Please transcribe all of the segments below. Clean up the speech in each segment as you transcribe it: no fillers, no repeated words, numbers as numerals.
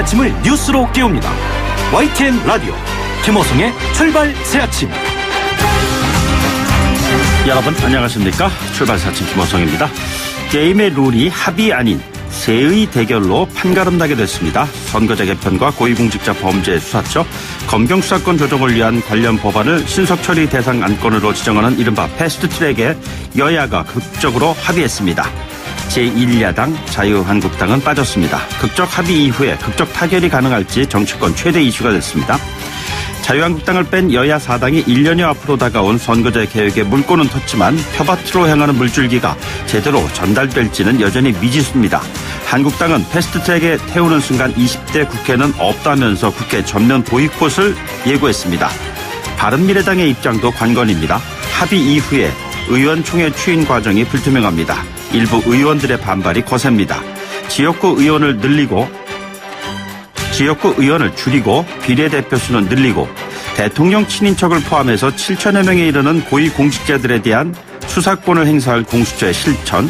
아침을 뉴스로 깨웁니다. YTN 라디오 김호성의 출발 새 아침. 여러분 안녕하십니까? 출발 새 아침 김호성입니다. 게임의 룰이 합의 아닌 세의 대결로 판가름나게 됐습니다. 선거제 개편과 고위공직자 범죄 수사처, 검경 수사권 조정을 위한 관련 법안을 신속처리 대상 안건으로 지정하는 이른바 패스트트랙에 여야가 극적으로 합의했습니다. 제1야당 자유한국당은 빠졌습니다. 극적 합의 이후에 극적 타결이 가능할지 정치권 최대 이슈가 됐습니다. 자유한국당을 뺀 여야 4당이 1년여 앞으로 다가온 선거제 개혁의 물꼬는 텄지만 표밭으로 향하는 물줄기가 제대로 전달될지는 여전히 미지수입니다. 한국당은 패스트트랙에 태우는 순간 20대 국회는 없다면서 국회 전면 보이콧을 예고했습니다. 바른미래당의 입장도 관건입니다. 합의 이후에 의원총회 추인 과정이 불투명합니다. 일부 의원들의 반발이 거셉니다. 지역구 의원을 줄이고 비례대표 수는 늘리고 대통령 친인척을 포함해서 7천여 명에 이르는 고위공직자들에 대한 수사권을 행사할 공수처의 실천.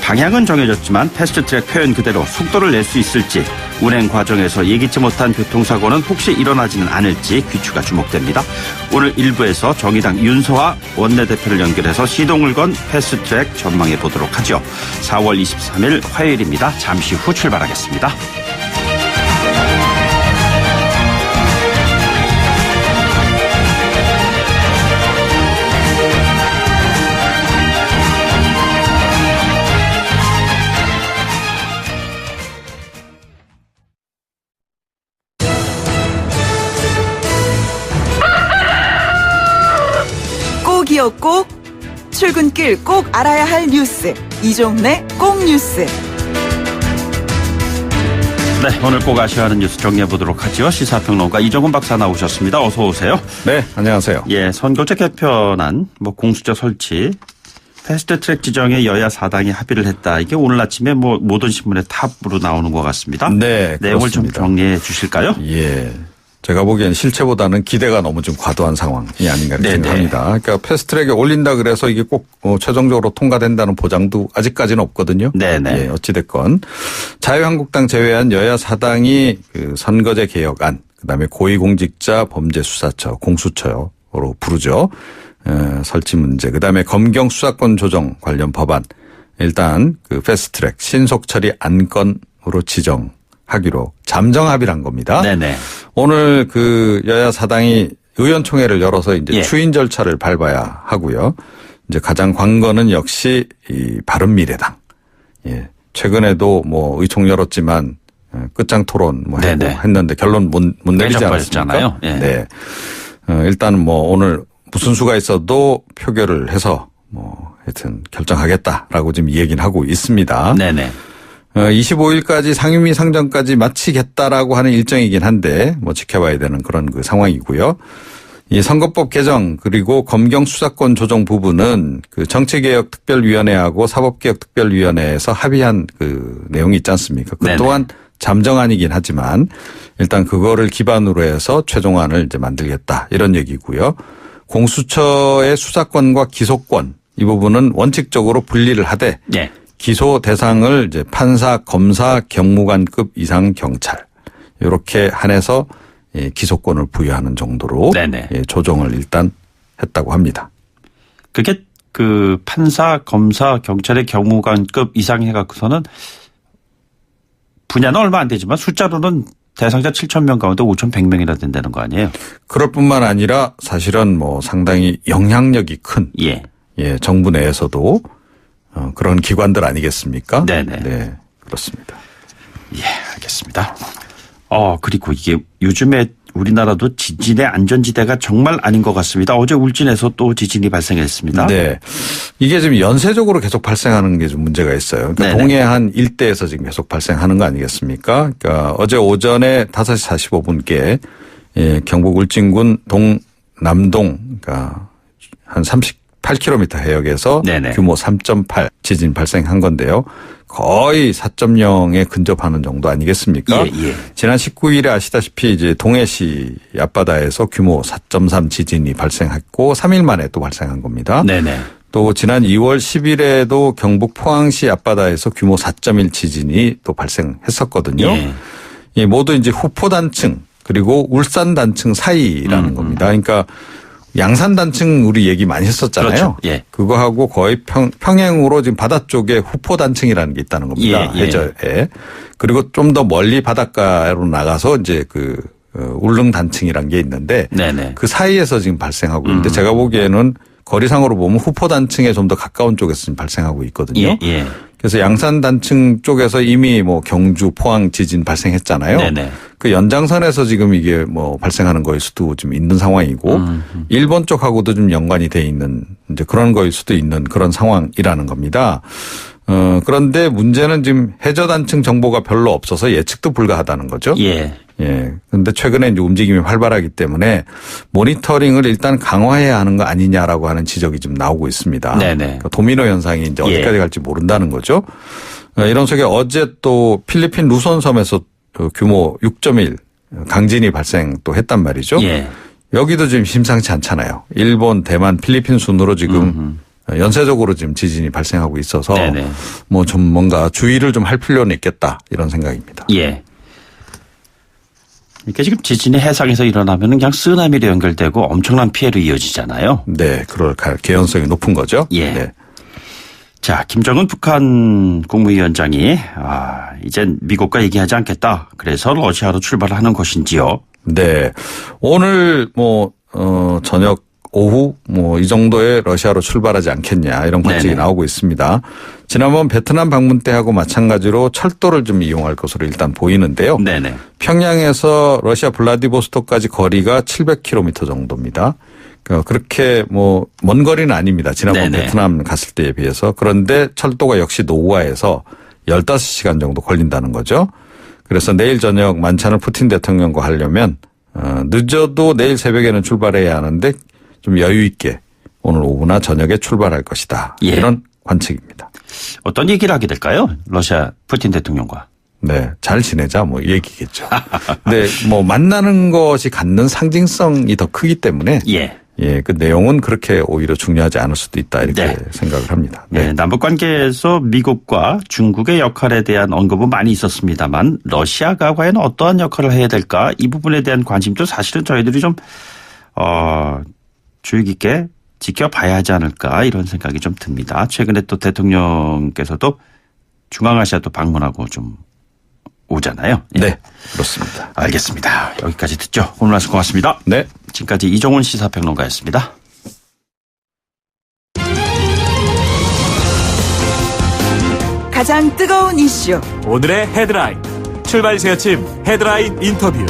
방향은 정해졌지만 패스트트랙 표현 그대로 속도를 낼 수 있을지, 운행 과정에서 예기치 못한 교통사고는 혹시 일어나지는 않을지 귀추가 주목됩니다. 오늘 1부에서 정의당 윤소아 원내대표를 연결해서 시동을 건 패스트트랙 전망해 보도록 하죠. 4월 23일 화요일입니다. 잠시 후 출발하겠습니다. 꼭 출근길 꼭 알아야 할 뉴스, 이종래 꼭 뉴스. 네, 오늘 꼭 아셔야 하는 뉴스 정리해보도록 하죠. 시사평론가 이정훈 박사 나오셨습니다. 어서 오세요. 네, 안녕하세요. 예, 선거제 개편안, 공수처 설치, 패스트트랙 지정에 여야 4당이 합의를 했다. 이게 오늘 아침에 모든 신문에 탑으로 나오는 것 같습니다. 네, 내용을 그렇습니다. 좀 정리해 주실까요? 예. 제가 보기엔 실체보다는 기대가 너무 좀 과도한 상황이 아닌가 이렇게 생각합니다. 그러니까 패스트트랙에 올린다 그래서 이게 꼭 최종적으로 통과된다는 보장도 아직까지는 없거든요. 네네. 예, 어찌됐건 자유한국당 제외한 여야 4당이 그 선거제 개혁안, 그다음에 고위공직자 범죄수사처, 공수처로 부르죠. 설치 문제, 그다음에 검경 수사권 조정 관련 법안, 일단 그 패스트트랙 신속처리 안건으로 지정하기로 잠정 합의를 한 겁니다. 네네. 오늘 그 여야 4당이 의원총회를 열어서 이제 추인 절차를 밟아야 하고요. 이제 가장 관건은 역시 이 바른미래당. 예. 최근에도 의총 열었지만 끝장 토론 했는데 결론 못 내리지 않았습니까? 예. 네. 일단 오늘 무슨 수가 있어도 표결을 해서 하여튼 결정하겠다라고 지금 얘기는 하고 있습니다. 네네. 25일까지 상임위 상정까지 마치겠다라고 하는 일정이긴 한데 지켜봐야 되는 그런 그 상황이고요. 이 선거법 개정 그리고 검경 수사권 조정 부분은 그 정치개혁특별위원회하고 사법개혁특별위원회에서 합의한 그 내용이 있지 않습니까? 그 또한 잠정안이긴 하지만 일단 그거를 기반으로 해서 최종안을 이제 만들겠다 이런 얘기고요. 공수처의 수사권과 기소권 이 부분은 원칙적으로 분리를 하되 기소 대상을 이제 판사, 검사, 경무관급 이상 경찰 이렇게 한해서 기소권을 부여하는 정도로 조정을 일단 했다고 합니다. 그게 그 판사, 검사, 경찰의 경무관급 이상 해갖고서는 분야는 얼마 안 되지만 숫자로는 대상자 7,000명 가운데 5,100명이나 된다는 거 아니에요? 그럴 뿐만 아니라 사실은 상당히 영향력이 큰 정부 내에서도 그런 기관들 아니겠습니까? 네네. 네, 그렇습니다. 예, 알겠습니다. 그리고 이게 요즘에 우리나라도 지진의 안전지대가 정말 아닌 것 같습니다. 어제 울진에서 또 지진이 발생했습니다. 네. 이게 지금 연쇄적으로 계속 발생하는 게 좀 문제가 있어요. 그러니까 동해안 일대에서 지금 계속 발생하는 거 아니겠습니까? 그러니까 어제 오전에 5시 45분께 경북 울진군 동남동 그러니까 한 38km 해역에서 규모 3.8 지진 발생한 건데요. 거의 4.0에 근접하는 정도 아니겠습니까? 지난 19일에 아시다시피 이제 동해시 앞바다에서 규모 4.3 지진이 발생했고 3일 만에 또 발생한 겁니다. 또 지난 2월 10일에도 경북 포항시 앞바다에서 규모 4.1 지진이 또 발생했었거든요. 이 모두 이제 후포단층 그리고 울산단층 사이라는 겁니다. 그러니까 양산단층 우리 얘기 많이 했었잖아요. 그렇죠. 예. 그거하고 거의 평행으로 지금 바다 쪽에 후포단층이라는 게 있다는 겁니다. 예, 예. 해저에. 그리고 좀 더 멀리 바닷가로 나가서 이제 그 울릉단층이라는 게 있는데 네네. 그 사이에서 지금 발생하고 있는데 제가 보기에는 거리상으로 보면 후포단층에 좀 더 가까운 쪽에서 지금 발생하고 있거든요. 예, 예. 그래서 양산단층 쪽에서 이미 뭐 경주, 포항 지진 발생했잖아요. 네네. 그 연장선에서 지금 이게 뭐 발생하는 거일 수도 좀 있는 상황이고 일본 쪽하고도 좀 연관이 돼 있는 이제 그런 거일 수도 있는 그런 상황이라는 겁니다. 그런데 문제는 지금 해저단층 정보가 별로 없어서 예측도 불가하다는 거죠. 예. 예. 근데 최근에 이제 움직임이 활발하기 때문에 모니터링을 일단 강화해야 하는 거 아니냐라고 하는 지적이 좀 나오고 있습니다. 네네. 그러니까 도미노 현상이 이제 어디까지 예. 갈지 모른다는 거죠. 이런 속에 어제 또 필리핀 루손섬에서 규모 6.1 강진이 발생 또 했단 말이죠. 예. 여기도 지금 심상치 않잖아요. 일본, 대만, 필리핀 순으로 지금 연쇄적으로 지금 지진이 발생하고 있어서 네네. 뭐 좀 뭔가 주의를 좀 할 필요는 있겠다 이런 생각입니다. 예. 이렇게 지금 지진이 해상에서 일어나면 그냥 쓰나미로 연결되고 엄청난 피해로 이어지잖아요. 네, 그럴 개연성이 높은 거죠. 예. 네. 자, 김정은 북한 국무위원장이 이젠 미국과 얘기하지 않겠다. 그래서 러시아로 출발을 하는 것인지요. 네. 오늘 저녁 오후 이 정도에 러시아로 출발하지 않겠냐 이런 관측이 네네. 나오고 있습니다. 지난번 베트남 방문 때하고 마찬가지로 철도를 좀 이용할 것으로 일단 보이는데요. 네네. 평양에서 러시아 블라디보스토크까지 거리가 700km 정도입니다. 그렇게 먼 거리는 아닙니다. 지난번 네네. 베트남 갔을 때에 비해서. 그런데 철도가 역시 노후화해서 15시간 정도 걸린다는 거죠. 그래서 내일 저녁 만찬을 푸틴 대통령과 하려면 늦어도 내일 새벽에는 출발해야 하는데 좀 여유 있게 오늘 오후나 저녁에 출발할 것이다. 예. 이런 관측입니다. 어떤 얘기를 하게 될까요? 러시아 푸틴 대통령과. 네. 잘 지내자 얘기겠죠. 근데 만나는 것이 갖는 상징성이 더 크기 때문에 예. 예, 그 내용은 그렇게 오히려 중요하지 않을 수도 있다 이렇게 네. 생각을 합니다. 네. 남북 관계에서 미국과 중국의 역할에 대한 언급은 많이 있었습니다만 러시아가 과연 어떠한 역할을 해야 될까 이 부분에 대한 관심도 사실은 저희들이 좀 주의 깊게 지켜봐야 하지 않을까 이런 생각이 좀 듭니다. 최근에 또 대통령께서도 중앙아시아도 방문하고 좀 오잖아요. 예. 네, 그렇습니다. 알겠습니다. 여기까지 듣죠. 오늘 말씀 고맙습니다. 네. 지금까지 이종훈 시사평론가였습니다. 가장 뜨거운 이슈 오늘의 헤드라인. 출발 새아침 헤드라인 인터뷰.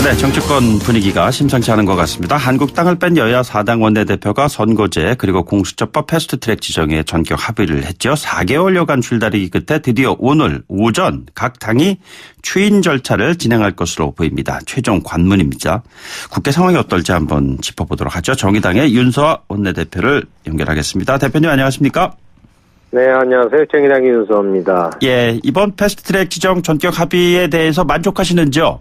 네, 정치권 분위기가 심상치 않은 것 같습니다. 한국당을 뺀 여야 4당 원내대표가 선거제 그리고 공수처법 패스트트랙 지정에 전격 합의를 했죠. 4개월여간 줄다리기 끝에 드디어 오늘 오전 각 당이 추인 절차를 진행할 것으로 보입니다. 최종 관문입니다. 국회 상황이 어떨지 한번 짚어보도록 하죠. 정의당의 윤서아 원내대표를 연결하겠습니다. 대표님 안녕하십니까? 네, 안녕하세요. 정의당 윤서아입니다. 예, 이번 패스트트랙 지정 전격 합의에 대해서 만족하시는지요?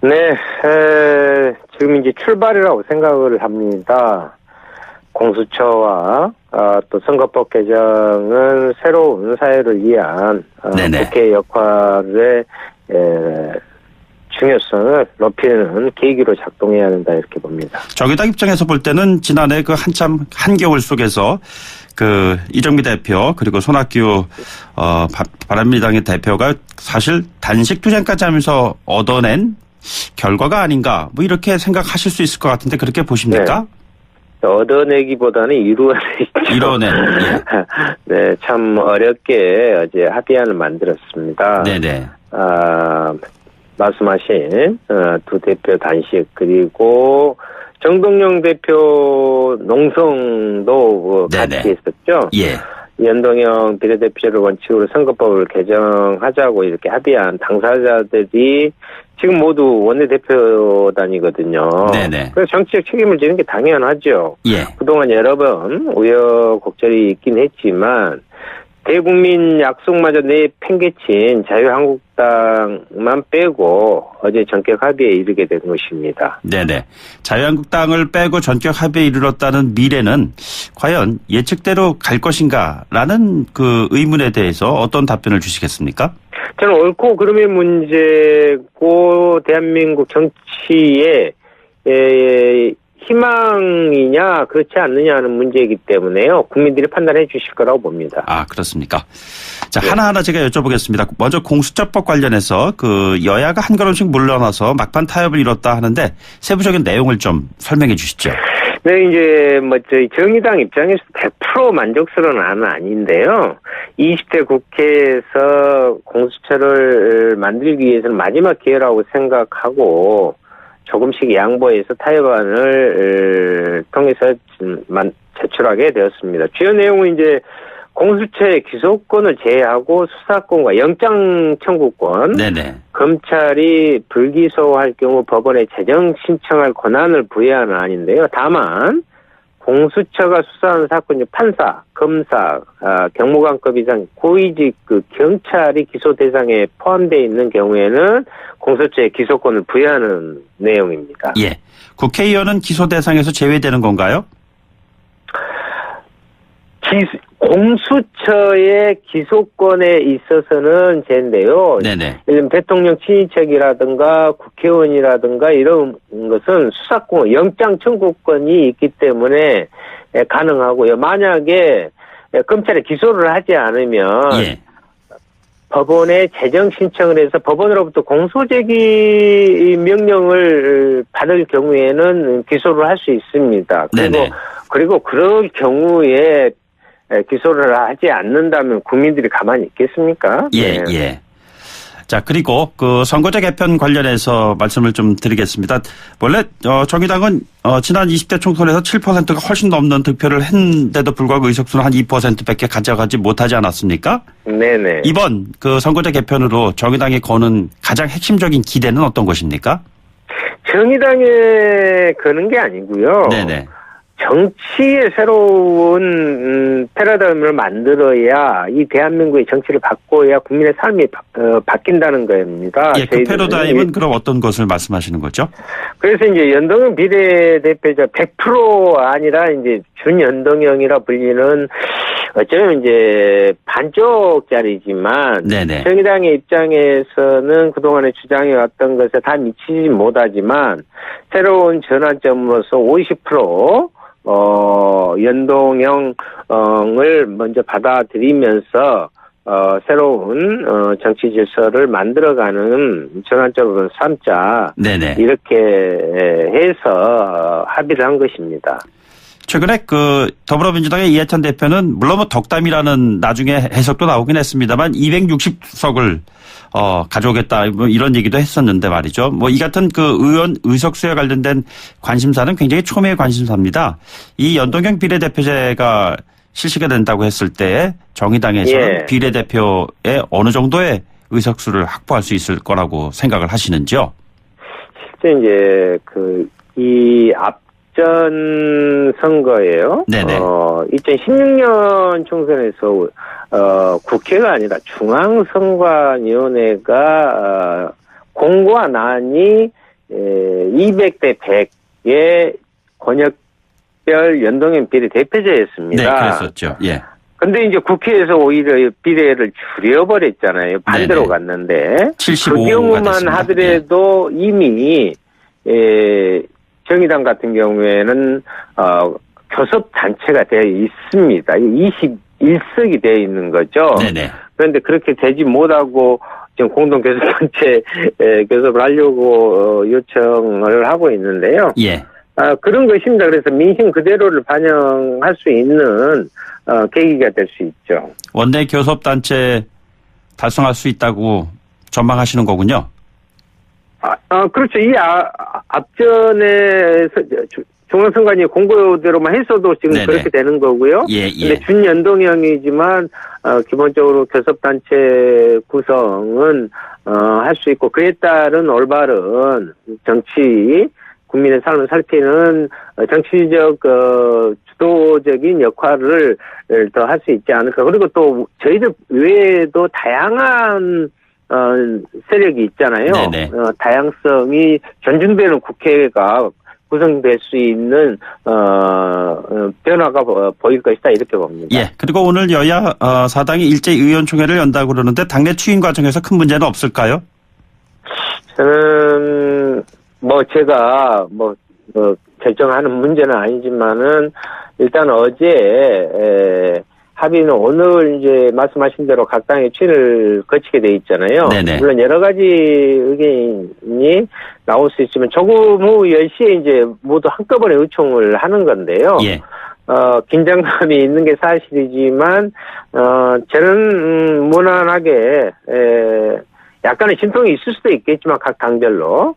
네, 지금 이제 출발이라고 생각을 합니다. 공수처와 또 선거법 개정은 새로운 사회를 위한 네네. 국회 역할의 중요성을 높이는 계기로 작동해야 한다 이렇게 봅니다. 정의당 입장에서 볼 때는 지난해 그 한참 한겨울 속에서 그 이정미 대표 그리고 손학규 바른미래당의 대표가 사실 단식 투쟁까지 하면서 얻어낸 결과가 아닌가 이렇게 생각하실 수 있을 것 같은데 그렇게 보십니까? 네. 얻어내기보다는 이루어내죠. 이뤄낸. 예. 네, 참 어렵게 어제 합의안을 만들었습니다. 네네. 말씀하신 두 대표 단식 그리고 정동영 대표 농성도 같이 네네. 했었죠. 예. 연동형 비례대표를 원칙으로 선거법을 개정하자고 이렇게 합의한 당사자들이 지금 모두 원내대표단이거든요. 네네. 그래서 정치적 책임을 지는 게 당연하죠. 예. 그동안 여러 번 우여곡절이 있긴 했지만 대국민 약속마저 내팽개친 자유한국당만 빼고 어제 전격 합의에 이르게 된 것입니다. 네네. 자유한국당을 빼고 전격 합의에 이르렀다는 미래는 과연 예측대로 갈 것인가라는 그 의문에 대해서 어떤 답변을 주시겠습니까? 저는 옳고 그름의 문제고 대한민국 정치에 희망이냐 그렇지 않느냐 하는 문제이기 때문에요. 국민들이 판단해 주실 거라고 봅니다. 아, 그렇습니까? 자, 하나하나 제가 여쭤보겠습니다. 먼저 공수처법 관련해서 그 여야가 한 걸음씩 물러나서 막판 타협을 이뤘다 하는데 세부적인 내용을 좀 설명해 주시죠. 네, 이제 저희 정의당 입장에서 100% 만족스러운 안은 아닌데요. 20대 국회에서 공수처를 만들기 위해서는 마지막 기회라고 생각하고 조금씩 양보해서 타협안을 통해서 제출하게 되었습니다. 주요 내용은 이제 공수처의 기소권을 제외하고 수사권과 영장 청구권, 네네. 검찰이 불기소할 경우 법원에 재정 신청할 권한을 부여하는 안인데요. 다만 공수처가 수사하는 사건 중 판사, 검사, 경무관급 이상 고위직 경찰이 기소 대상에 포함되어 있는 경우에는 공수처의 기소권을 부여하는 내용입니다. 예. 국회의원은 기소 대상에서 제외되는 건가요? 공수처의 기소권에 있어서는 제인데요. 네네. 대통령 친인척이라든가 국회의원이라든가 이런 것은 수사권, 영장 청구권이 있기 때문에 가능하고요. 만약에 검찰에 기소를 하지 않으면 예. 법원에 재정 신청을 해서 법원으로부터 공소제기 명령을 받을 경우에는 기소를 할 수 있습니다. 그리고 그럴 경우에 기소를 하지 않는다면 국민들이 가만히 있겠습니까? 예, 네. 예. 자, 그리고 그 선거제 개편 관련해서 말씀을 좀 드리겠습니다. 원래 정의당은 지난 20대 총선에서 7%가 훨씬 넘는 득표를 했는데도 불구하고 의석수는 한 2%밖에 가져가지 못하지 않았습니까? 네네. 이번 그 선거제 개편으로 정의당이 거는 가장 핵심적인 기대는 어떤 것입니까? 정의당에 거는 게 아니고요. 네네. 정치의 새로운 패러다임을 만들어야 이 대한민국의 정치를 바꿔야 국민의 삶이 바뀐다는 겁니다. 예, 그 패러다임은 그럼 어떤 것을 말씀하시는 거죠? 그래서 이제 연동형 비례대표자 100% 아니라 이제 준연동형이라 불리는 어쩌면 이제 반쪽짜리지만 네네. 정의당의 입장에서는 그동안에 주장해왔던 것에 다 미치지 못하지만 새로운 전환점으로서 50% 연동형을 먼저 받아들이면서 새로운 정치 질서를 만들어가는 전환점으로 삼자. 네네. 이렇게 해서 합의를 한 것입니다. 최근에 그 더불어민주당의 이해찬 대표는 물론 뭐 덕담이라는 나중에 해석도 나오긴 했습니다만 260석을 가져오겠다 뭐 이런 얘기도 했었는데 말이죠. 뭐 이 같은 그 의원 의석수에 관련된 관심사는 굉장히 초미의 관심사입니다. 이 연동형 비례대표제가 실시가 된다고 했을 때 정의당에서는 비례대표의 어느 정도의 의석수를 확보할 수 있을 거라고 생각을 하시는지요? 실제 이제 이 앞전 선거예요. 네네. 2016년 총선에서 국회가 아니라 중앙선관위원회가 공고와 난이 200대 100의 권역별 연동형 비례대표제였습니다. 네, 그랬었죠. 예. 근데 이제 국회에서 오히려 비례를 줄여버렸잖아요. 반대로 네네. 갔는데. 75가 그 경우만 됐습니다. 하더라도 이미 정의당 같은 경우에는 교섭단체가 되어 있습니다. 21석이 되어 있는 거죠. 네네. 그런데 그렇게 되지 못하고 지금 공동교섭단체 교섭을 하려고 요청을 하고 있는데요. 예. 그런 것입니다. 그래서 민심 그대로를 반영할 수 있는 계기가 될 수 있죠. 원내 교섭단체 달성할 수 있다고 전망하시는 거군요. 그렇죠. 이 앞전에 중앙선관위 공고대로만 했어도 지금 네네. 그렇게 되는 거고요. 예. 근데 준연동형이지만 기본적으로 교섭단체 구성은 할 수 있고 그에 따른 올바른 정치 국민의 삶을 살피는 정치적 주도적인 역할을 더 할 수 있지 않을까. 그리고 또 저희들 외에도 다양한 세력이 있잖아요. 다양성이 존중되는 국회가 구성될 수 있는 변화가 보일 것이다 이렇게 봅니다. 예. 그리고 오늘 여야 사당이 일제 의원총회를 연다고 그러는데 당내 추인 과정에서 큰 문제는 없을까요? 저는 제가 결정하는 문제는 아니지만은 일단 어제 합의는 오늘 이제 말씀하신 대로 각 당의 추인을 거치게 돼 있잖아요. 네네. 물론 여러 가지 의견이 나올 수 있지만 조금 후 10시에 이제 모두 한꺼번에 의총을 하는 건데요. 예. 긴장감이 있는 게 사실이지만 저는 무난하게 약간의 진통이 있을 수도 있겠지만 각 당별로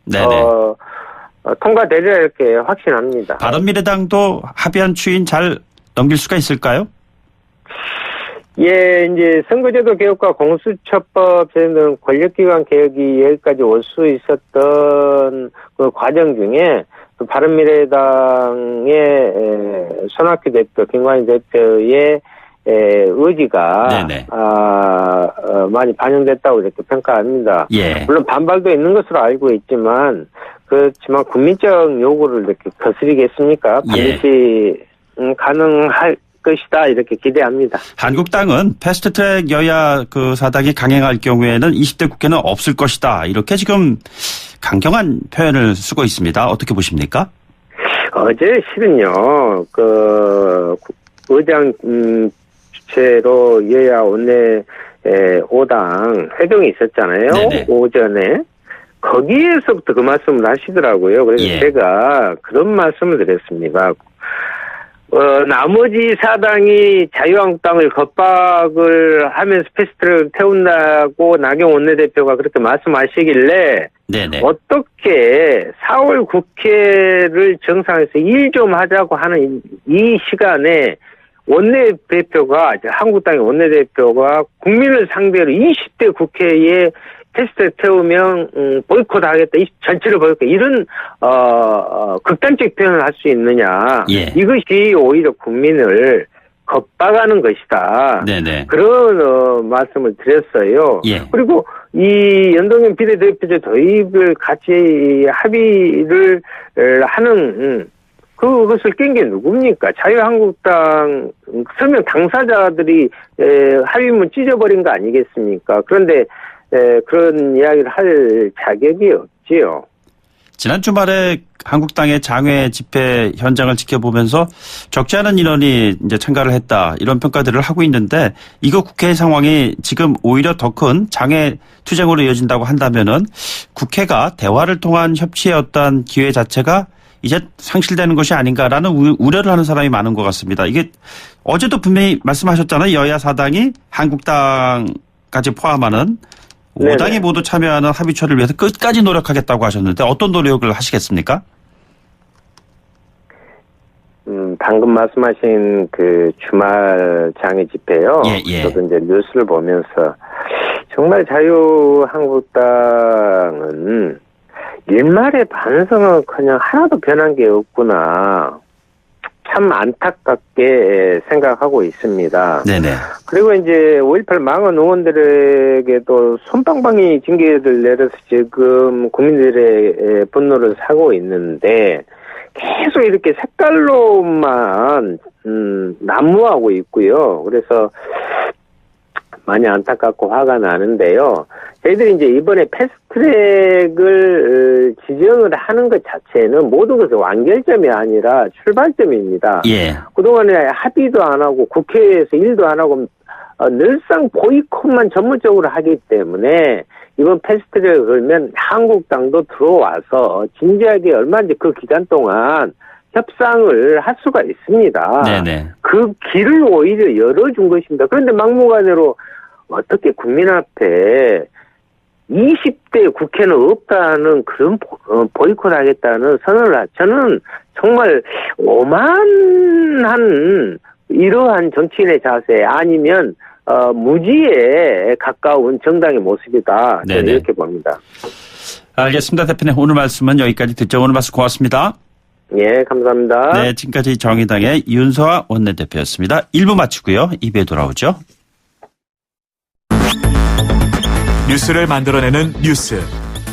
통과되리라 이렇게 확신합니다. 바른미래당도 합의한 추인 잘 넘길 수가 있을까요? 예, 이제 선거제도 개혁과 공수처법 등 권력기관 개혁이 여기까지 올 수 있었던 그 과정 중에 또 바른미래당의 손학규 대표, 김관희 대표의 의지가 많이 반영됐다고 이렇게 평가합니다. 예. 물론 반발도 있는 것으로 알고 있지만 그렇지만 국민적 요구를 이렇게 거스리겠습니까? 반드시 가능할 것이다 이렇게 기대합니다. 한국당은 패스트트랙 여야 그 사당이 강행할 경우에는 20대 국회는 없을 것이다 이렇게 지금 강경한 표현을 쓰고 있습니다. 어떻게 보십니까? 어제 실은요 의장 주최로 여야 원내 5당 회동이 있었잖아요. 네네. 오전에 거기에서부터 그 말씀을 하시더라고요. 그래서 제가 그런 말씀을 드렸습니다. 나머지 사당이 자유한국당을 겁박을 하면서 패스트를 태운다고 나경 원내대표가 그렇게 말씀하시길래 어떻게 4월 국회를 정상에서 일 좀 하자고 하는 이 시간에 원내대표가 한국당의 원내대표가 국민을 상대로 20대 국회에 패스트를 태우면 보이콧하겠다. 전체를 보이콧. 이런 극단적 표현을 할 수 있느냐. 이것이 오히려 국민을 겁박하는 것이다. 그런 말씀을 드렸어요. 그리고 이 연동형 비례대표제 도입을 같이 합의를 하는 그것을 깬 게 누굽니까? 자유한국당 설명 당사자들이 합의문 찢어버린 거 아니겠습니까? 그런데 그런 이야기를 할 자격이 없지요. 지난 주말에 한국당의 장외 집회 현장을 지켜보면서 적지 않은 인원이 이제 참가를 했다 이런 평가들을 하고 있는데 이거 국회 상황이 지금 오히려 더 큰 장외 투쟁으로 이어진다고 한다면은 국회가 대화를 통한 협치의 어떤 기회 자체가 이제 상실되는 것이 아닌가라는 우려를 하는 사람이 많은 것 같습니다. 이게 어제도 분명히 말씀하셨잖아요. 여야 사당이 한국당까지 포함하는 5당이 모두 참여하는 합의처를 위해서 끝까지 노력하겠다고 하셨는데 어떤 노력을 하시겠습니까? 방금 말씀하신 그 주말 장애 집회요. 저도 이제 뉴스를 보면서 정말 자유한국당은 일말의 반성은커녕 하나도 변한 게 없구나. 참 안타깝게 생각하고 있습니다. 그리고 이제 5.18 망언 의원들에게도 솜방망이 징계를 내려서 지금 국민들의 분노를 사고 있는데 계속 이렇게 색깔로만 난무하고 있고요. 그래서 많이 안타깝고 화가 나는데요. 저희들이 이제 이번에 패스트트랙을 지정을 하는 것 자체는 모든 것의 완결점이 아니라 출발점입니다. 그동안에 합의도 안 하고 국회에서 일도 안 하고 늘상 보이콧만 전문적으로 하기 때문에 이번 패스트트랙을 걸면 한국당도 들어와서 진지하게 얼마든지 그 기간 동안 협상을 할 수가 있습니다. 그 길을 오히려 열어준 것입니다. 그런데 막무가내로 어떻게 국민 앞에 20대 국회는 없다는 그런 보이콧하겠다는 선언을 저는 정말 오만한 이러한 정치인의 자세 아니면 무지에 가까운 정당의 모습이다. 저는 이렇게 봅니다. 알겠습니다. 대표님 오늘 말씀은 여기까지 듣죠. 오늘 말씀 고맙습니다. 예, 감사합니다. 네, 지금까지 정의당의 윤소아 원내대표였습니다. 1부 마치고요. 2부에 돌아오죠. 뉴스를 만들어내는 뉴스,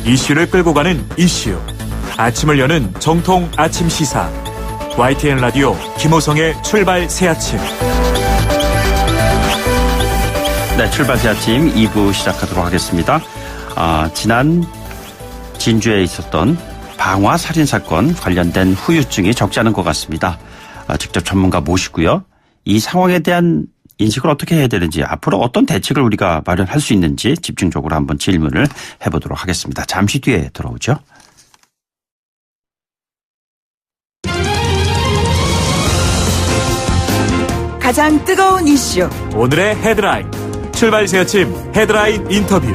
이슈를 끌고 가는 이슈, 아침을 여는 정통 아침 시사, YTN 라디오 김호성의 출발 새아침. 네, 출발 새아침 2부 시작하도록 하겠습니다. 지난 진주에 있었던 방화 살인 사건 관련된 후유증이 적지 않은 것 같습니다. 직접 전문가 모시고요. 이 상황에 대한 인식을 어떻게 해야 되는지, 앞으로 어떤 대책을 우리가 마련할 수 있는지 집중적으로 한번 질문을 해보도록 하겠습니다. 잠시 뒤에 들어오죠. 가장 뜨거운 이슈. 오늘의 헤드라인, 출발 새아침 헤드라인 인터뷰.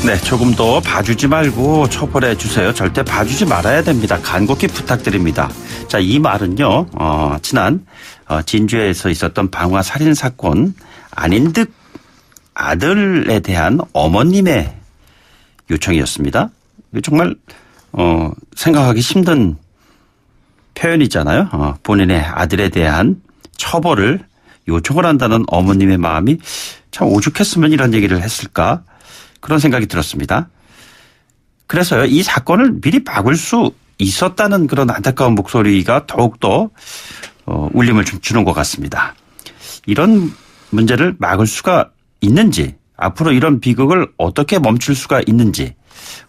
네, 조금 더 봐주지 말고 처벌해 주세요. 절대 봐주지 말아야 됩니다. 간곡히 부탁드립니다. 자, 이 말은요, 지난 진주에서 있었던 방화 살인 사건 아닌 듯 아들에 대한 어머님의 요청이었습니다. 정말 생각하기 힘든 표현이잖아요. 본인의 아들에 대한 처벌을 요청을 한다는 어머님의 마음이 참 오죽했으면 이런 얘기를 했을까, 그런 생각이 들었습니다. 그래서요, 이 사건을 미리 막을 수 있었다는 그런 안타까운 목소리가 더욱더 울림을 좀 주는 것 같습니다. 이런 문제를 막을 수가 있는지, 앞으로 이런 비극을 어떻게 멈출 수가 있는지,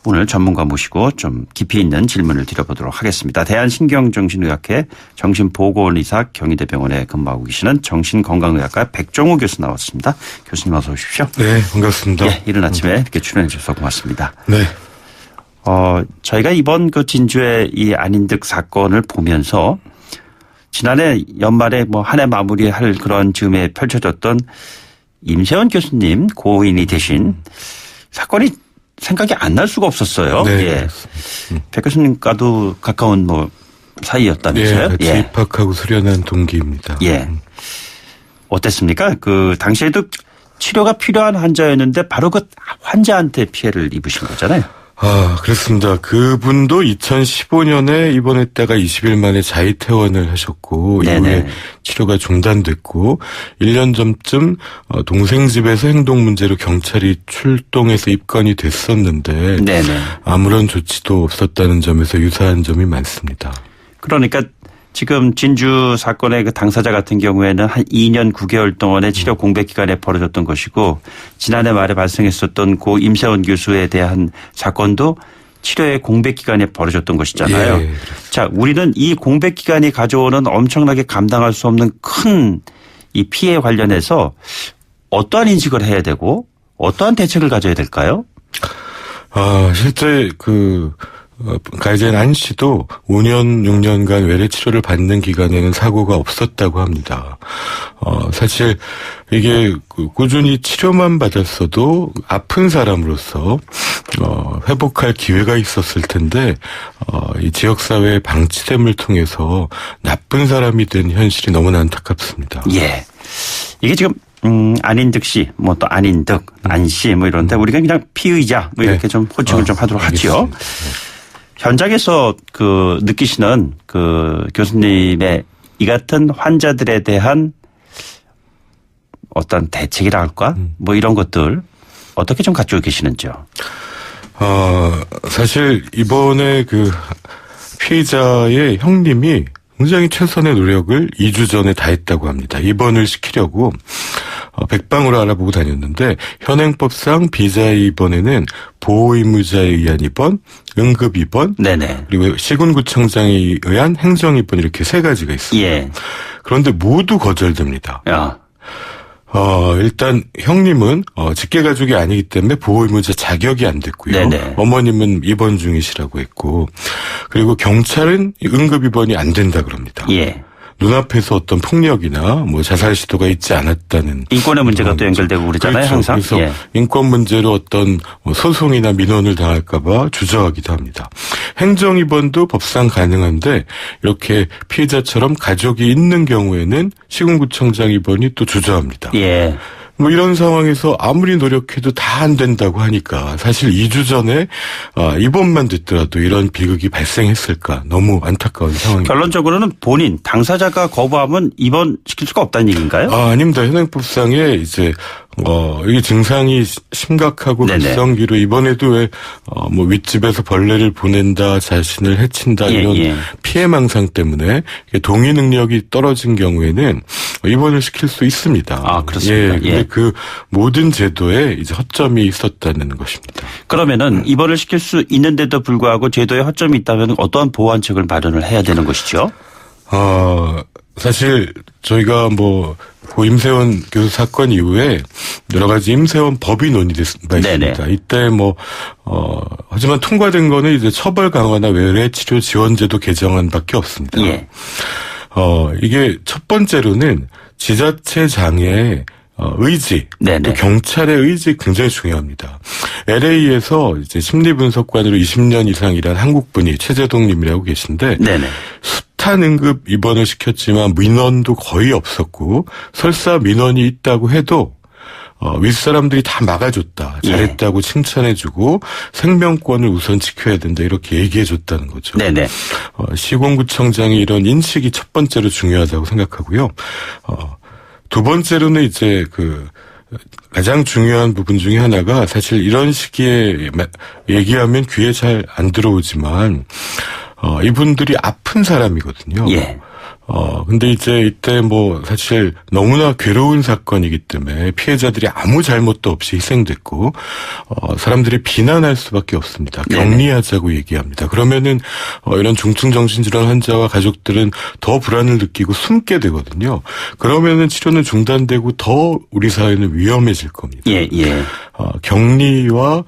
오늘 전문가 모시고 좀 깊이 있는 질문을 드려보도록 하겠습니다. 대한신경정신의학회 정신보건의사 경희대병원에 근무하고 계시는 정신건강의학과 백종우 교수 나왔습니다. 교수님 어서 오십시오. 네, 반갑습니다. 예, 이른 아침에 이렇게 출연해 주셔서 고맙습니다. 네. 저희가 이번 그 진주의 이 안인득 사건을 보면서 지난해 연말에 뭐 한 해 마무리할 그런 즈음에 펼쳐졌던 임세원 교수님 고인이 되신 사건이 생각이 안 날 수가 없었어요. 네. 예. 백 교수님과도 가까운 뭐 사이였다면서요? 예, 같이 입학하고 수련한 동기입니다. 예. 어땠습니까? 그 당시에도 치료가 필요한 환자였는데 바로 그 환자한테 피해를 입으신 거잖아요. 그렇습니다. 그분도 2015년에 입원했다가 20일 만에 자의 퇴원을 하셨고, 이후에 치료가 중단됐고, 1년 전쯤 동생 집에서 행동 문제로 경찰이 출동해서 입건이 됐었는데, 아무런 조치도 없었다는 점에서 유사한 점이 많습니다. 그러니까 지금 진주 사건의 그 당사자 같은 경우에는 한 2년 9개월 동안의 치료 공백 기간에 벌어졌던 것이고, 지난해 말에 발생했었던 고 임세원 교수에 대한 사건도 치료의 공백 기간에 벌어졌던 것이잖아요. 예. 자, 우리는 이 공백 기간이 가져오는 엄청나게 감당할 수 없는 큰 이 피해 관련해서 어떠한 인식을 해야 되고 어떠한 대책을 가져야 될까요? 실제 가해자인 안 씨도 5년, 6년간 외래 치료를 받는 기간에는 사고가 없었다고 합니다. 사실 이게 꾸준히 치료만 받았어도 아픈 사람으로서 회복할 기회가 있었을 텐데 이 지역사회의 방치됨을 통해서 나쁜 사람이 된 현실이 너무나 안타깝습니다. 예. 이게 지금 안인득 씨, 뭐 또 안인득, 안 씨 뭐 이런데 우리가 그냥 피의자 뭐 이렇게 좀 호칭을 좀 하도록 하죠. 현장에서 느끼시는 교수님의 이 같은 환자들에 대한 어떤 대책이라 할까? 뭐 이런 것들 어떻게 좀 가지고 계시는지요? 사실 이번에 피해자의 형님이 굉장히 최선의 노력을 2주 전에 다했다고 합니다. 입원을 시키려고 백방으로 알아보고 다녔는데 현행법상 비자의 입원에는 보호의무자에 의한 입원, 응급입원, 그리고 시군구청장에 의한 행정입원 이렇게 세 가지가 있습니다. 예. 그런데 모두 거절됩니다. 일단 형님은 직계가족이 아니기 때문에 보호의무자 자격이 안 됐고요. 어머님은 입원 중이시라고 했고, 그리고 경찰은 응급입원이 안 된다 그럽니다. 예. 눈앞에서 어떤 폭력이나 뭐 자살 시도가 있지 않았다는 인권의 문제가 또 연결되고 그러잖아요. 그렇죠. 항상. 그래서 인권 문제로 어떤 소송이나 민원을 당할까 봐 주저하기도 합니다. 행정입원도 법상 가능한데 이렇게 피해자처럼 가족이 있는 경우에는 시군구청장 입원이 또 주저합니다. 예. 뭐 이런 상황에서 아무리 노력해도 다 안 된다고 하니까 사실 2주 전에 입원만 됐더라도 이런 비극이 발생했을까 너무 안타까운 상황입니다. 결론적으로는 본인 당사자가 거부하면 입원시킬 수가 없다는 얘기인가요? 아닙니다. 현행법상에 이제 이게 증상이 심각하고 급성기로 이번에도 왜 뭐 윗집에서 벌레를 보낸다, 자신을 해친다 이런 피해망상 때문에 동의 능력이 떨어진 경우에는 입원을 시킬 수 있습니다. 아, 그렇습니다. 근데 그 모든 제도에 이제 허점이 있었다는 것입니다. 그러면은 입원을 시킬 수 있는데도 불구하고 제도에 허점이 있다면 어떠한 보완책을 마련을 해야 되는 것이죠? 사실 저희가 뭐 임세원 교수 사건 이후에 여러 가지 임세원 법이 논의된 바 있습니다. 이때 하지만 통과된 거는 이제 처벌 강화나 외래 치료 지원제도 개정안밖에 없습니다. 예. 이게 첫 번째로는 지자체 장의 의지, 또 경찰의 의지 굉장히 중요합니다. LA에서 이제 심리분석관으로 20년 이상 일한 한국분이 최재동님이라고 계신데 숱한 응급 입원을 시켰지만 민원도 거의 없었고 설사 민원이 있다고 해도 윗사람들이 다 막아줬다. 잘했다고 칭찬해주고 생명권을 우선 지켜야 된다. 이렇게 얘기해줬다는 거죠. 시공구청장이 이런 인식이 첫 번째로 중요하다고 생각하고요. 두 번째로는 이제 가장 중요한 부분 중에 하나가 사실 이런 시기에 얘기하면 귀에 잘 안 들어오지만 이분들이 아픈 사람이거든요. 근데 이제 이때 사실 너무나 괴로운 사건이기 때문에 피해자들이 아무 잘못도 없이 희생됐고, 사람들이 비난할 수밖에 없습니다. 격리하자고 얘기합니다. 그러면은, 이런 중증정신질환 환자와 가족들은 더 불안을 느끼고 숨게 되거든요. 그러면은 치료는 중단되고 더 우리 사회는 위험해질 겁니다. 격리와,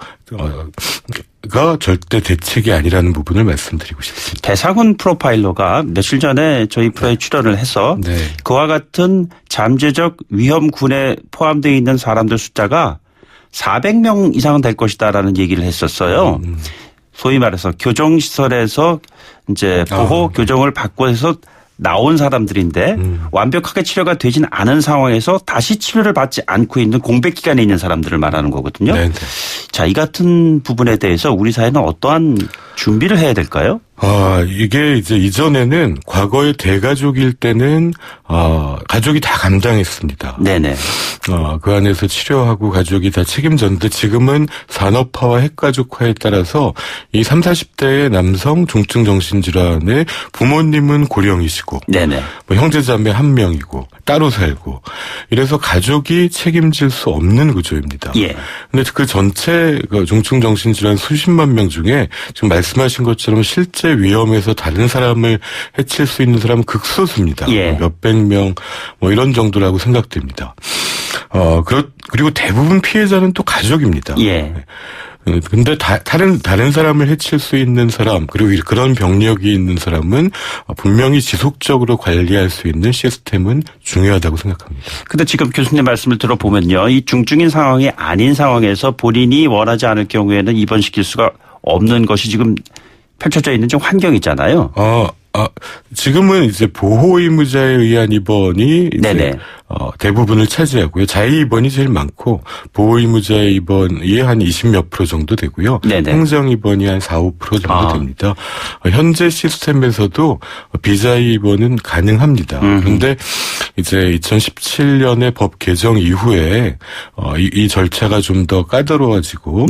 가 절대 대책이 아니라는 부분을 말씀드리고 싶습니다. 대상훈 프로파일러가 며칠 전에 저희 프로에 출연을 해서 그와 같은 잠재적 위험군에 포함되어 있는 사람들 숫자가 400명 이상은 될 것이다라는 얘기를 했었어요. 소위 말해서 교정시설에서 이제 보호 교정을 받고 해서 나온 사람들인데 완벽하게 치료가 되진 않은 상황에서 다시 치료를 받지 않고 있는 공백 기간에 있는 사람들을 말하는 거거든요. 자, 이 같은 부분에 대해서 우리 사회는 어떠한 준비를 해야 될까요? 이게 이제 이전에는 과거의 대가족일 때는 가족이 다 감당했습니다. 그 안에서 치료하고 가족이 다 책임졌는데 지금은 산업화와 핵가족화에 따라서 이 30, 40대의 남성 중증 정신질환의 부모님은 고령이시고 형제자매 1명이고 따로 살고 이래서 가족이 책임질 수 없는 구조입니다. 근데 그 전체 중증 정신질환 수십만 명 중에 지금 말씀하신 것처럼 실제 위험에서 다른 사람을 해칠 수 있는 사람은 극소수입니다. 몇백 명 이런 정도라고 생각됩니다. 그리고 대부분 피해자는 또 가족입니다. 근데 다른 사람을 해칠 수 있는 사람 그리고 그런 병력이 있는 사람은 분명히 지속적으로 관리할 수 있는 시스템은 중요하다고 생각합니다. 근데 지금 교수님 말씀을 들어보면요. 이 중증인 상황이 아닌 상황에서 본인이 원하지 않을 경우에는 입원시킬 수가 없는 것이 지금 펼쳐져 있는 좀 환경이잖아요. 지금은 이제 보호 의무자에 의한 입원이 이제 대부분을 차지하고요. 자의 입원이 제일 많고 보호 의무자의 입원이 한 20몇 % 정도 되고요. 행정 입원이 한 4, 5% 정도 됩니다. 현재 시스템에서도 비자의 입원은 가능합니다. 그런데 이제 2017년에 법 개정 이후에 이 절차가 좀 더 까다로워지고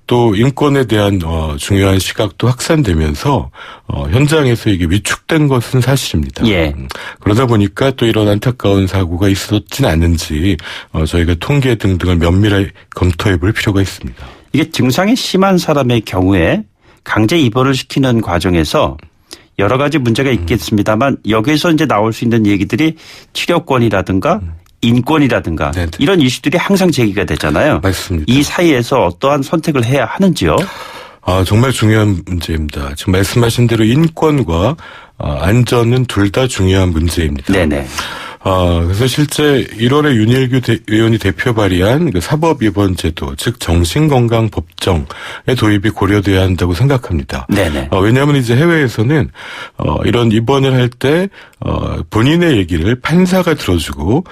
또 인권에 대한 중요한 시각도 확산되면서 현장에서 이게 위축된 것은 사실입니다. 그러다 보니까 또 이런 안타까운 사고가 있었진 않은지 저희가 통계 등등을 면밀하게 검토해 볼 필요가 있습니다. 이게 증상이 심한 사람의 경우에 강제 입원을 시키는 과정에서 여러 가지 문제가 있겠습니다만 여기에서 이제 나올 수 있는 얘기들이 치료권이라든가 인권이라든가 이런 이슈들이 항상 제기가 되잖아요. 맞습니다. 이 사이에서 어떠한 선택을 해야 하는지요? 정말 중요한 문제입니다. 지금 말씀하신 대로 인권과 안전은 둘 다 중요한 문제입니다. 그래서 실제 1월에 윤일규 의원이 대표 발의한 그 사법입원제도, 즉 정신건강법정의 도입이 고려돼야 한다고 생각합니다. 네네. 왜냐하면 이제 해외에서는 이런 입원을 할 때 본인의 얘기를 판사가 들어주고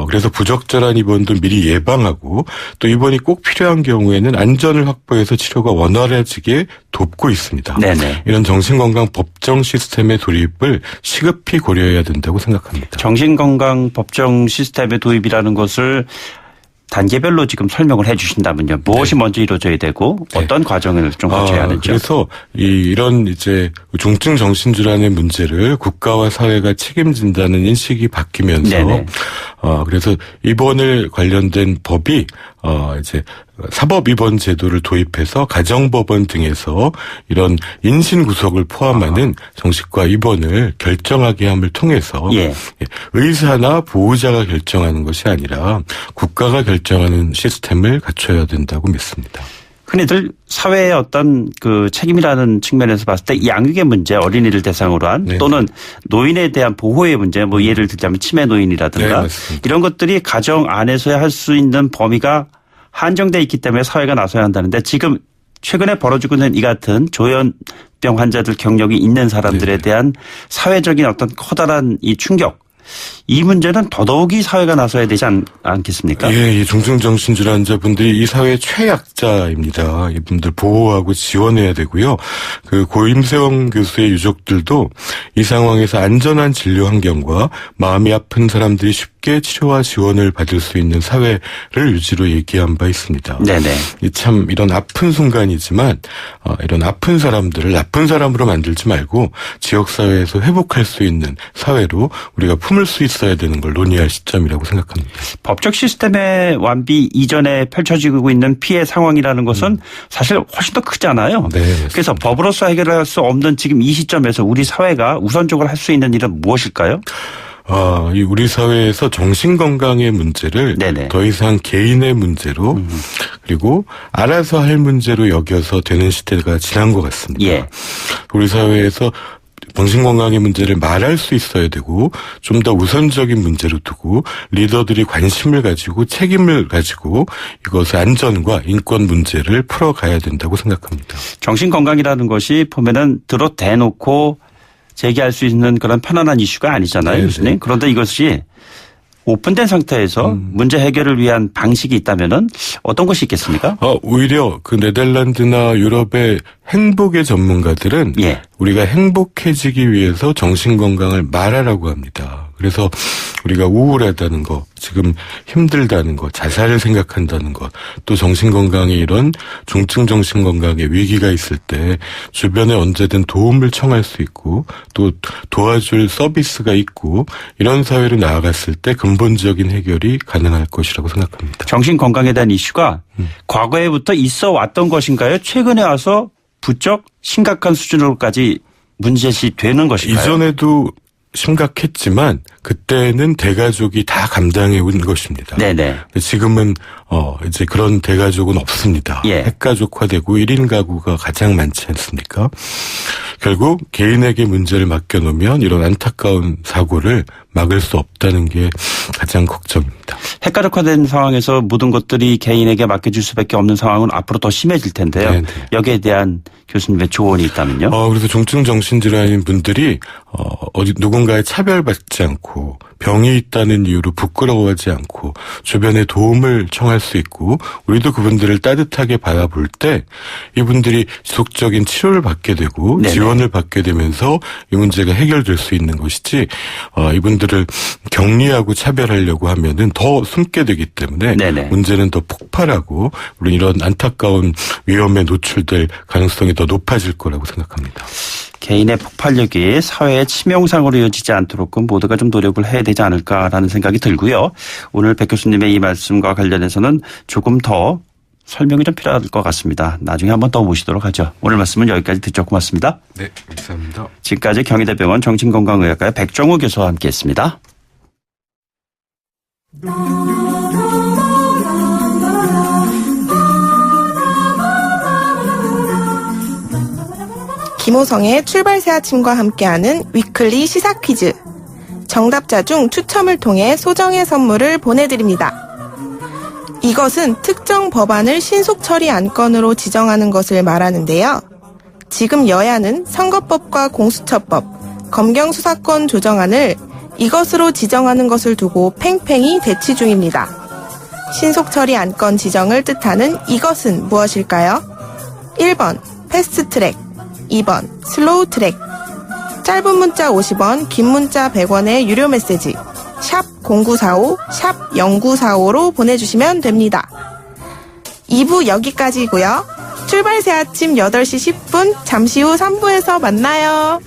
그래서 부적절한 입원도 미리 예방하고 또 입원이 꼭 필요한 경우에는 안전을 확보해서 치료가 원활해지게 돕고 있습니다. 네네. 이런 정신건강 법정 시스템의 도입을 시급히 고려해야 된다고 생각합니다. 정신건강 법정 시스템의 도입이라는 것을 단계별로 지금 설명을 해 주신다면요. 무엇이 먼저 이루어져야 되고 어떤 과정을 좀 거쳐야 하는지요? 그래서 이런 이제 중증 정신질환의 문제를 국가와 사회가 책임진다는 인식이 바뀌면서 네네. 그래서 입원을 관련된 법이 이제 사법입원 제도를 도입해서 가정법원 등에서 이런 인신구속을 포함하는 정신과 입원을 결정하게 함을 통해서 의사나 보호자가 결정하는 것이 아니라 국가가 결정하는 시스템을 갖춰야 된다고 믿습니다. 흔히들 사회의 어떤 그 책임이라는 측면에서 봤을 때 양육의 문제, 어린이를 대상으로 한 네네. 또는 노인에 대한 보호의 문제, 뭐 예를 들자면 치매 노인이라든가 네, 이런 것들이 가정 안에서야 할 수 있는 범위가 한정돼 있기 때문에 사회가 나서야 한다는데 지금 최근에 벌어지고 있는 이 같은 조현병 환자들 경력이 있는 사람들에 대한 사회적인 어떤 커다란 이 충격, 이 문제는 더더욱이 사회가 나서야 되지 않겠습니까? 예, 이 중증 정신질환자분들이 이 사회의 최약자입니다. 이분들 보호하고 지원해야 되고요. 그 고임세영 교수의 유족들도 이 상황에서 안전한 진료 환경과 마음이 아픈 사람들이 쉽게 치료와 지원을 받을 수 있는 사회를 유지로 얘기한 바 있습니다. 네네. 참 이런 아픈 순간이지만 이런 아픈 사람들을 나쁜 사람으로 만들지 말고 지역사회에서 회복할 수 있는 사회로 우리가 품을 수 있어야 되는 걸 논의할 시점이라고 생각합니다. 법적 시스템의 완비 이전에 펼쳐지고 있는 피해 상황이라는 것은 사실 훨씬 더 크잖아요. 네, 맞습니다. 그래서 법으로서 해결할 수 없는 지금 이 시점에서 우리 사회가 우선적으로 할 수 있는 일은 무엇일까요? 이 우리 사회에서 정신건강의 문제를 네네. 더 이상 개인의 문제로 그리고 알아서 할 문제로 여겨서 되는 시대가 지난 것 같습니다. 예. 우리 사회에서 정신건강의 문제를 말할 수 있어야 되고 좀 더 우선적인 문제로 두고 리더들이 관심을 가지고 책임을 가지고 이것의 안전과 인권 문제를 풀어가야 된다고 생각합니다. 정신건강이라는 것이 보면은 대놓고 제기할 수 있는 그런 편안한 이슈가 아니잖아요. 네네. 교수님. 그런데 이것이 오픈된 상태에서 문제 해결을 위한 방식이 있다면은 어떤 것이 있겠습니까? 오히려 그 네덜란드나 유럽의 행복의 전문가들은 예. 우리가 행복해지기 위해서 정신건강을 말하라고 합니다. 그래서 우리가 우울하다는 것, 지금 힘들다는 것, 자살을 생각한다는 것, 또 정신건강에 이런 중증 정신건강에 위기가 있을 때 주변에 언제든 도움을 청할 수 있고 또 도와줄 서비스가 있고 이런 사회로 나아갔을 때 근본적인 해결이 가능할 것이라고 생각합니다. 정신건강에 대한 이슈가 과거에부터 있어 왔던 것인가요? 최근에 와서 부쩍 심각한 수준으로까지 문제시 되는 것인가요? 이전에도 심각했지만 그때는 대가족이 다 감당해 온 것입니다. 네네. 지금은 이제 그런 대가족은 없습니다. 예. 핵가족화되고 1인 가구가 가장 많지 않습니까? 결국 개인에게 문제를 맡겨놓으면 이런 안타까운 사고를 막을 수 없다는 게 가장 걱정입니다. 핵가족화된 상황에서 모든 것들이 개인에게 맡겨질 수밖에 없는 상황은 앞으로 더 심해질 텐데요. 네네. 여기에 대한 교수님의 조언이 있다면요? 그래서 중증 정신질환인 분들이 누군가에 차별받지 않고 병이 있다는 이유로 부끄러워하지 않고 주변에 도움을 청할 수 있고 우리도 그분들을 따뜻하게 바라볼 때 이분들이 지속적인 치료를 받게 되고 네네. 지원을 받게 되면서 이 문제가 해결될 수 있는 것이지 이분들을 격리하고 차별하려고 하면은 더 숨게 되기 때문에 네네. 문제는 더 폭발하고 우리 이런 안타까운 위험에 노출될 가능성이 더 높아질 거라고 생각합니다. 개인의 폭발력이 사회의 치명상으로 이어지지 않도록 모두가 좀 노력을 해야 되지 않을까라는 생각이 들고요. 오늘 백 교수님의 이 말씀과 관련해서는 조금 더 설명이 좀 필요할 것 같습니다. 나중에 한번 더 모시도록 하죠. 오늘 말씀은 여기까지 듣죠. 고맙습니다. 네, 감사합니다. 지금까지 경희대병원 정신건강의학과의 백정우 교수와 함께했습니다. 김호성의 출발새 아침과 함께하는 위클리 시사 퀴즈. 정답자 중 추첨을 통해 소정의 선물을 보내드립니다. 이것은 특정 법안을 신속 처리 안건으로 지정하는 것을 말하는데요. 지금 여야는 선거법과 공수처법, 검경수사권 조정안을 이것으로 지정하는 것을 두고 팽팽히 대치 중입니다. 신속 처리 안건 지정을 뜻하는 이것은 무엇일까요? 1번 패스트트랙, 2번 슬로우트랙. 짧은 문자 50원, 긴 문자 100원의 유료 메시지 샵 0945, 샵 0945로 보내주시면 됩니다. 2부 여기까지고요. 출발 새 아침 8시 10분, 잠시 후 3부에서 만나요.